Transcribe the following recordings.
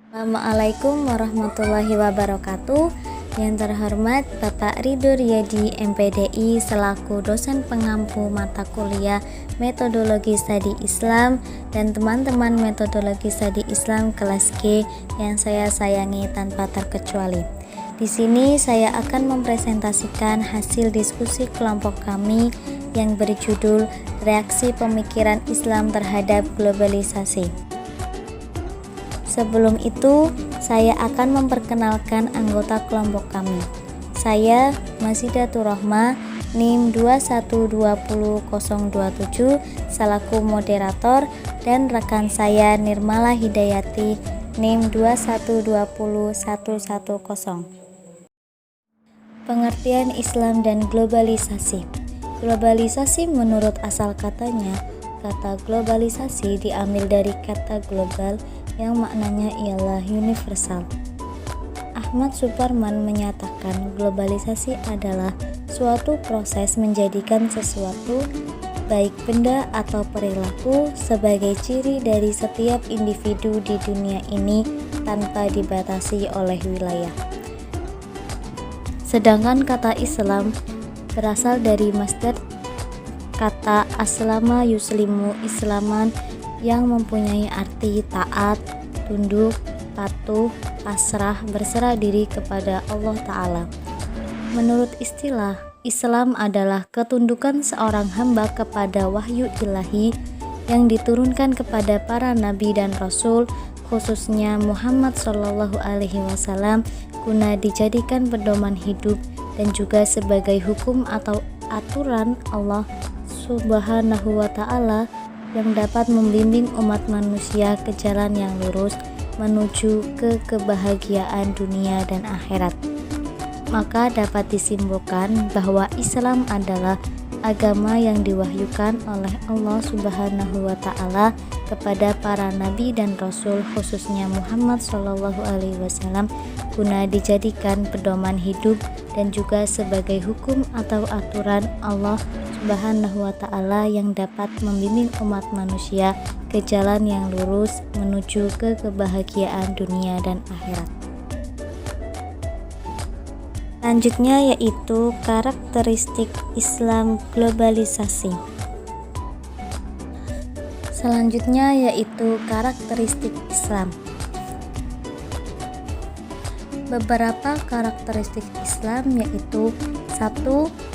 Assalamualaikum warahmatullahi wabarakatuh. Yang terhormat Bapak Ridho Riyadi MPDI selaku dosen pengampu mata kuliah Metodologi Studi Islam dan teman-teman Metodologi Studi Islam kelas G yang saya sayangi tanpa terkecuali. Di sini saya akan mempresentasikan hasil diskusi kelompok kami yang berjudul Reaksi Pemikiran Islam Terhadap Globalisasi. Sebelum itu, saya akan memperkenalkan anggota kelompok kami. Saya Masidatur Rohmah, NIM 2120027 selaku moderator, dan rekan saya Nirmala Hidayati, NIM 2120110. Pengertian Islam dan globalisasi. Globalisasi menurut asal katanya, kata globalisasi diambil dari kata global yang maknanya ialah universal. Ahmad Suparman menyatakan globalisasi adalah suatu proses menjadikan sesuatu, baik benda atau perilaku, sebagai ciri dari setiap individu di dunia ini tanpa dibatasi oleh wilayah. Sedangkan kata Islam berasal dari masdar kata aslama yuslimu islaman yang mempunyai arti taat, tunduk, patuh, pasrah, berserah diri kepada Allah Ta'ala. Menurut istilah, Islam adalah ketundukan seorang hamba kepada wahyu ilahi yang diturunkan kepada para nabi dan rasul, khususnya Muhammad SAW, guna dijadikan pedoman hidup dan juga sebagai hukum atau aturan Allah Subhanahu wa Ta'ala yang dapat membimbing umat manusia ke jalan yang lurus menuju ke kebahagiaan dunia dan akhirat. Maka dapat disimpulkan bahwa Islam adalah agama yang diwahyukan oleh Allah Subhanahu wa Ta'ala kepada para nabi dan rasul, khususnya Muhammad SAW, guna dijadikan pedoman hidup dan juga sebagai hukum atau aturan Allah Subhanahu wa Ta'ala yang dapat membimbing umat manusia ke jalan yang lurus menuju ke kebahagiaan dunia dan akhirat. Selanjutnya yaitu karakteristik Islam globalisasi. Selanjutnya yaitu karakteristik Islam. Beberapa karakteristik Islam yaitu: 1.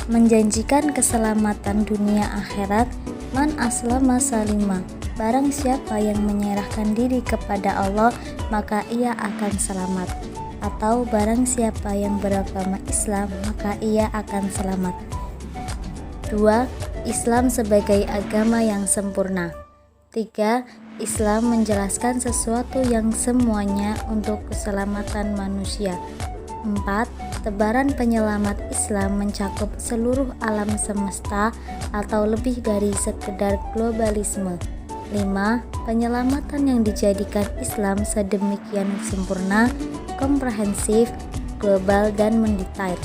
Menjanjikan keselamatan dunia akhirat. Man aslama salima, barang siapa yang menyerahkan diri kepada Allah maka ia akan selamat. Atau barang siapa yang beragama Islam maka ia akan selamat. 2. Islam sebagai agama yang sempurna. 3. Islam menjelaskan sesuatu yang semuanya untuk keselamatan manusia. 4. Tebaran penyelamat Islam mencakup seluruh alam semesta atau lebih dari sekedar globalisme. 5. Penyelamatan yang dijadikan Islam sedemikian sempurna, komprehensif, global, dan mendetail.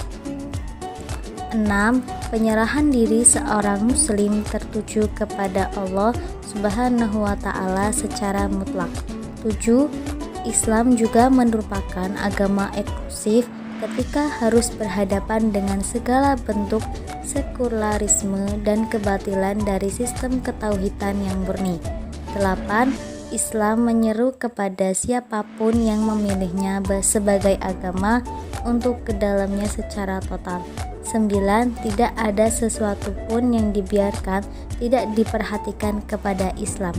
6. Penyerahan diri seorang muslim tertuju kepada Allah Subhanahu wa Ta'ala secara mutlak. 7. Islam juga merupakan agama eksklusif ketika harus berhadapan dengan segala bentuk sekularisme dan kebatilan dari sistem ketauhidan yang murni. 8. Islam menyeru kepada siapapun yang memilihnya sebagai agama untuk ke dalamnya secara total. 9. Tidak ada sesuatu pun yang dibiarkan tidak diperhatikan kepada Islam.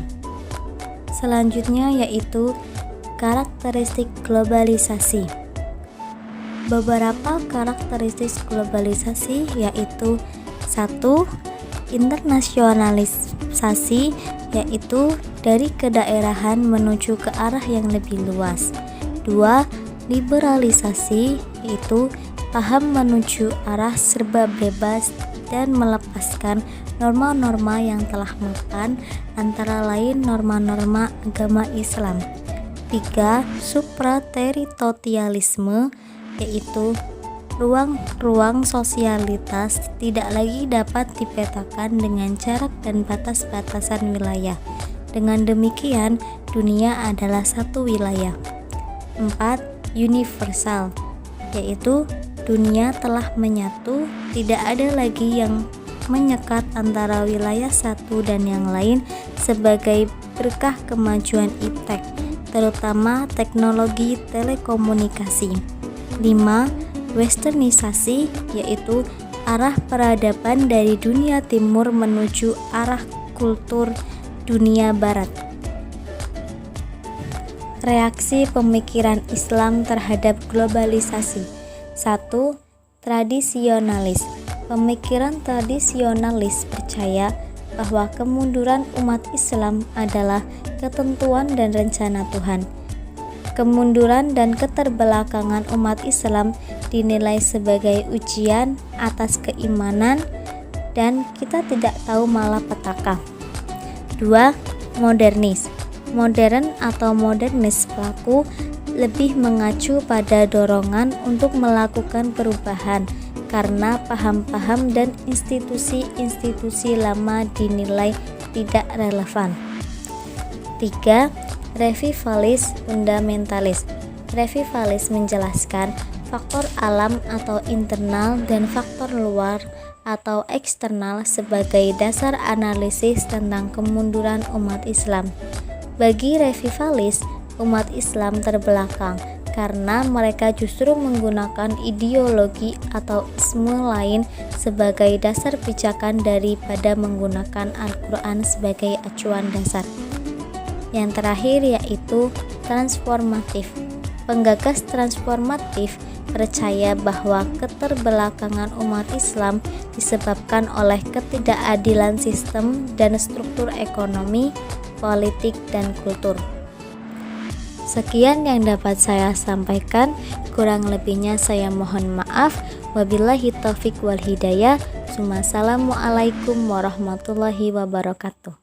Selanjutnya yaitu karakteristik globalisasi. Beberapa karakteristik globalisasi yaitu: 1. Internasionalisasi, yaitu dari kedaerahan menuju ke arah yang lebih luas. 2. Liberalisasi, yaitu paham menuju arah serba bebas dan melepaskan norma-norma yang telah mapan, antara lain norma-norma agama Islam. 3. Suprateritorialisme, yaitu ruang-ruang sosialitas tidak lagi dapat dipetakan dengan jarak dan batas-batasan wilayah. Dengan demikian, dunia adalah satu wilayah. 4. Universal, yaitu dunia telah menyatu, tidak ada lagi yang menyekat antara wilayah satu dan yang lain sebagai berkah kemajuan iptek, terutama teknologi telekomunikasi. 5. Westernisasi, yaitu arah peradaban dari dunia timur menuju arah kultur dunia barat. Reaksi pemikiran Islam terhadap globalisasi. 1. Tradisionalis. Pemikiran tradisionalis percaya bahwa kemunduran umat Islam adalah ketentuan dan rencana Tuhan. Kemunduran dan keterbelakangan umat Islam dinilai sebagai ujian atas keimanan dan kita tidak tahu malapetaka. 2. Modernis. Modern atau modernis pelaku lebih mengacu pada dorongan untuk melakukan perubahan karena paham-paham dan institusi-institusi lama dinilai tidak relevan. 3. Revivalis fundamentalis. Revivalis menjelaskan faktor alam atau internal dan faktor luar atau eksternal sebagai dasar analisis tentang kemunduran umat Islam. Bagi revivalis, umat Islam terbelakang karena mereka justru menggunakan ideologi atau isme lain sebagai dasar pijakan daripada menggunakan Al-Quran sebagai acuan dasar. Yang terakhir yaitu transformatif. Penggagas transformatif percaya bahwa keterbelakangan umat Islam disebabkan oleh ketidakadilan sistem dan struktur ekonomi, politik, dan kultur. Sekian yang dapat saya sampaikan, kurang lebihnya saya mohon maaf. Wabillahi taufik wal hidayah. Assalamualaikum warahmatullahi wabarakatuh.